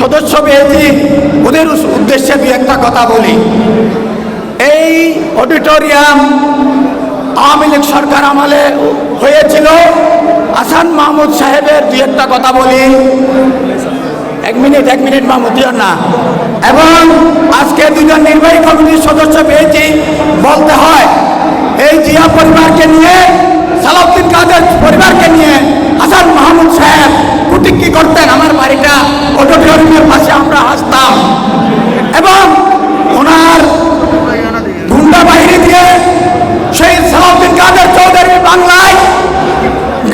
সদস্য পেয়েছি, ওদের উদ্দেশ্যে দু একটা কথা বলি। এই অডিটোরিয়াম আওয়ামী লীগ সরকার আমলে হয়েছিল। হাসান মাহমুদ সাহেবের দু একটা কথা বলি। এক মিনিট মাহমুদিও না। এবং আজকে দুজন নির্বাহী কমিটির সদস্য পেয়েছি। বলতে হয় এই জিয়া পরিবারকে নিয়ে, সালাউদ্দিন কাদের পরিবারকে নিয়ে হাসান মাহমুদ সাহেব কুটিক্কি করতেন। আমার বাড়িটা অডিটোরিয়ামের পাশে, আমরা হাসতাম। এবং ওনার গুন্ডা বাহিনী দিয়ে সেই সালাউদ্দিন কাদের চৌধুরী বাংলায়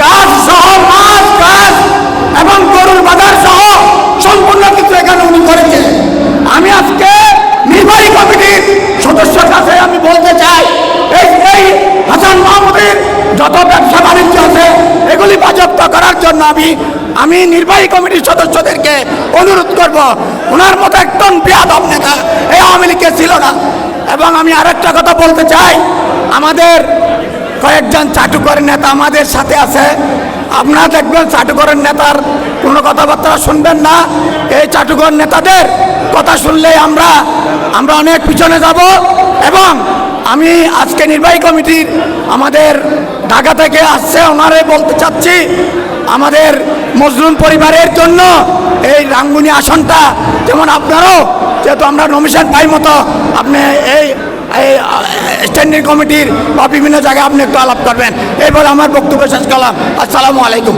গাছ সহ, মাছ, গাছ এবং গরুর বাজার সহ সম্পূর্ণ কিছু এখানে উনি করেছেন। আমি আজকে নির্বাহী কমিটির সদস্যের কাছে আমি বলতে চাই, এই হাসান মাহমুদের যত ব্যবসা বাণিজ্য আছে এগুলি বাজেয়াপ্ত করার জন্য আমি নির্বাহী কমিটির সদস্যদেরকে অনুরোধ করব। ওনার মতো একজন বেয়াদব নেতা এই আওয়ামী লীগে ছিল না। এবং আমি আরেকটা কথা বলতে চাই, আমাদের কয়েকজন চাটুকরের নেতা আমাদের সাথে আছে। আপনারা দেখবেন চাটুকরের নেতার কোনো কথাবার্তা শুনবেন না। এই চাটুকর নেতাদের কথা শুনলেই আমরা অনেক পিছনে যাব। এবং আমি আজকে নির্বাহী কমিটির আমাদের ঢাকা থেকে আসছে, ওনারে বলতে চাচ্ছি, আমাদের মজলুম পরিবারের জন্য এই রাঙ্গুনি আসনটা, যেমন আপনারাও যেহেতু আমরা নমিশন পাই মতো, আপনি এই স্ট্যান্ডিং কমিটির বা বিভিন্ন জায়গায় আপনি একটু আলাপ করবেন। এই বলে আমার বক্তব্য শেষ করলাম। আসসালামু আলাইকুম।